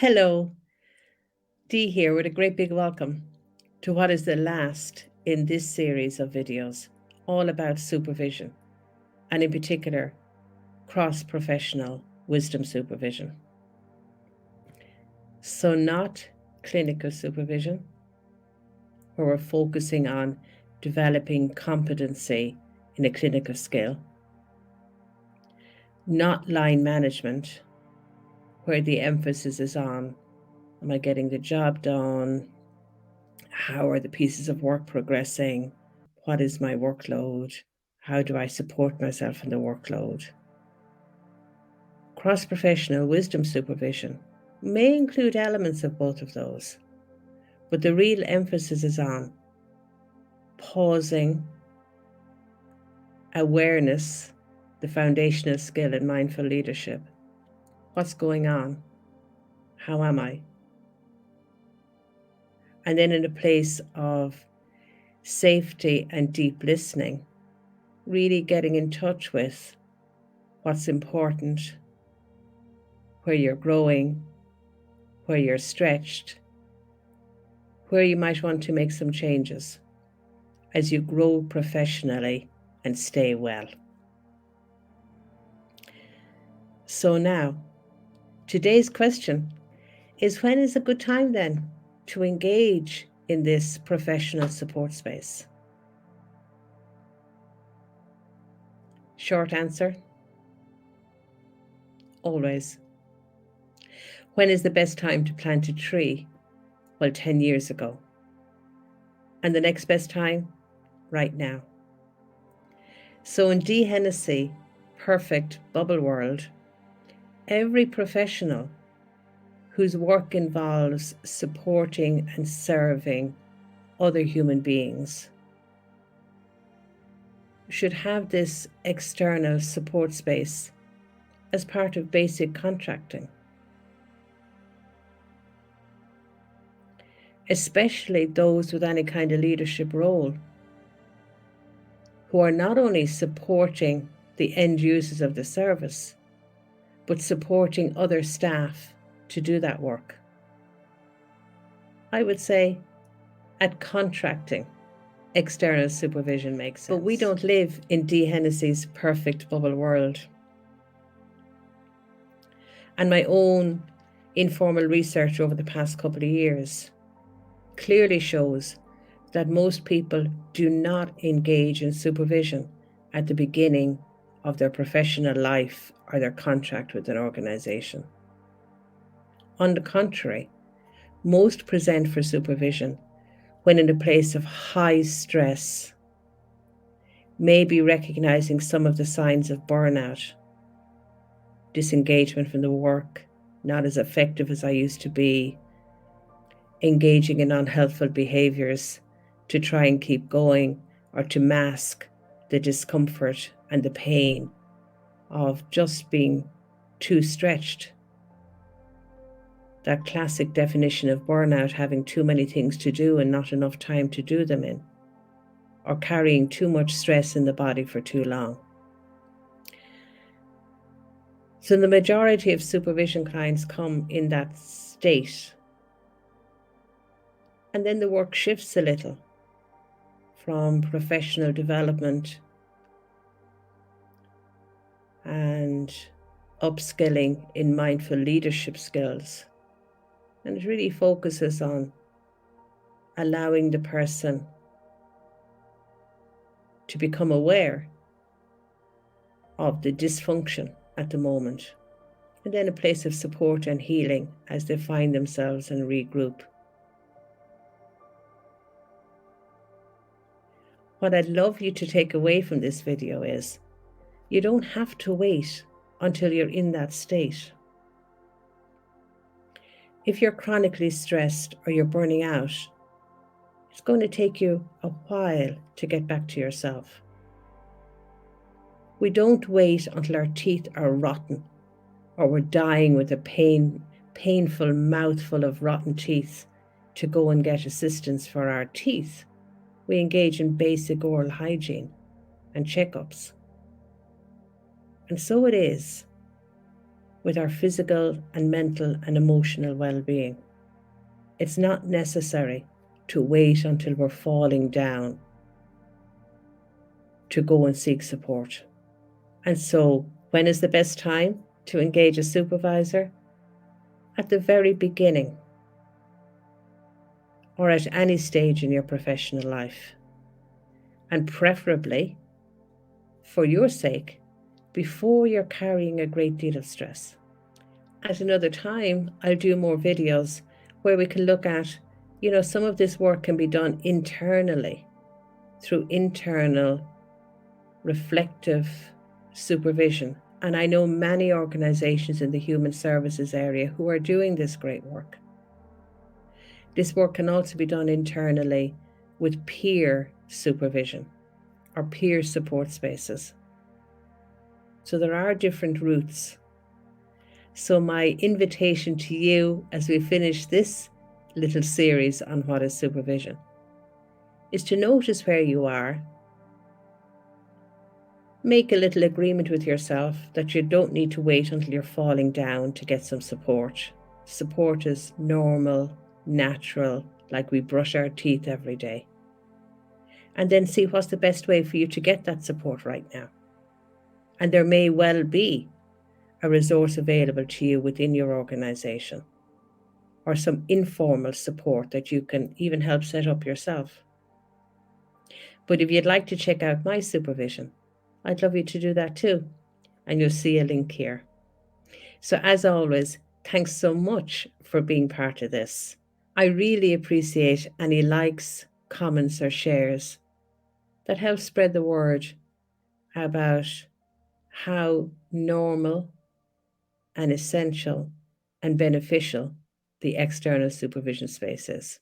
Hello, Dee here with a great big welcome to what is the last in this series of videos, all about supervision, and in particular, cross-professional wisdom supervision. So not clinical supervision, where we're focusing on developing competency in a clinical skill, not line management, where the emphasis is on, am I getting the job done? How are the pieces of work progressing? What is my workload? How do I support myself in the workload? Cross-professional wisdom supervision may include elements of both of those, but the real emphasis is on pausing, awareness, the foundational skill in mindful leadership. What's going on? How am I? And then in a place of safety and deep listening, really getting in touch with what's important, where you're growing, where you're stretched, where you might want to make some changes as you grow professionally and stay well. So now, today's question is, when is a good time then to engage in this professional support space? Short answer, always. When is the best time to plant a tree? Well, 10 years ago. And the next best time? Right now. So in D. Hennessy, Perfect Bubble World, every professional whose work involves supporting and serving other human beings should have this external support space as part of basic contracting, especially those with any kind of leadership role who are not only supporting the end users of the service, but supporting other staff to do that work. I would say at contracting, external supervision makes sense. But we don't live in D. Hennessy's perfect bubble world. And my own informal research over the past couple of years clearly shows that most people do not engage in supervision at the beginning of their professional life or their contract with an organization. On the contrary, most present for supervision when in a place of high stress, maybe recognizing some of the signs of burnout, disengagement from the work, not as effective as I used to be, engaging in unhelpful behaviors to try and keep going or to mask the discomfort and the pain of just being too stretched. That classic definition of burnout, having too many things to do and not enough time to do them in, or carrying too much stress in the body for too long. So the majority of supervision clients come in that state. And then the work shifts a little from professional development and upskilling in mindful leadership skills. And it really focuses on allowing the person to become aware of the dysfunction at the moment, and then a place of support and healing as they find themselves and regroup. What I'd love you to take away from this video is, you don't have to wait until you're in that state. If you're chronically stressed or you're burning out, it's going to take you a while to get back to yourself. We don't wait until our teeth are rotten or we're dying with a painful mouthful of rotten teeth to go and get assistance for our teeth. We engage in basic oral hygiene and checkups. And so it is with our physical and mental and emotional well-being. It's not necessary to wait until we're falling down to go and seek support. And so, when is the best time to engage a supervisor? At the very beginning, or at any stage in your professional life. And preferably, for your sake, before you're carrying a great deal of stress. At another time, I'll do more videos where we can look at, some of this work can be done internally through internal reflective supervision. And I know many organizations in the human services area who are doing this great work. This work can also be done internally with peer supervision or peer support spaces. So there are different routes. So my invitation to you as we finish this little series on what is supervision is to notice where you are. Make a little agreement with yourself that you don't need to wait until you're falling down to get some support. Support is normal, natural, like we brush our teeth every day. And then see what's the best way for you to get that support right now. And there may well be a resource available to you within your organization, or some informal support that you can even help set up yourself. But if you'd like to check out my supervision, I'd love you to do that too. And you'll see a link here. So as always, thanks so much for being part of this. I really appreciate any likes, comments, or shares that help spread the word about how normal and essential and beneficial the external supervision space is.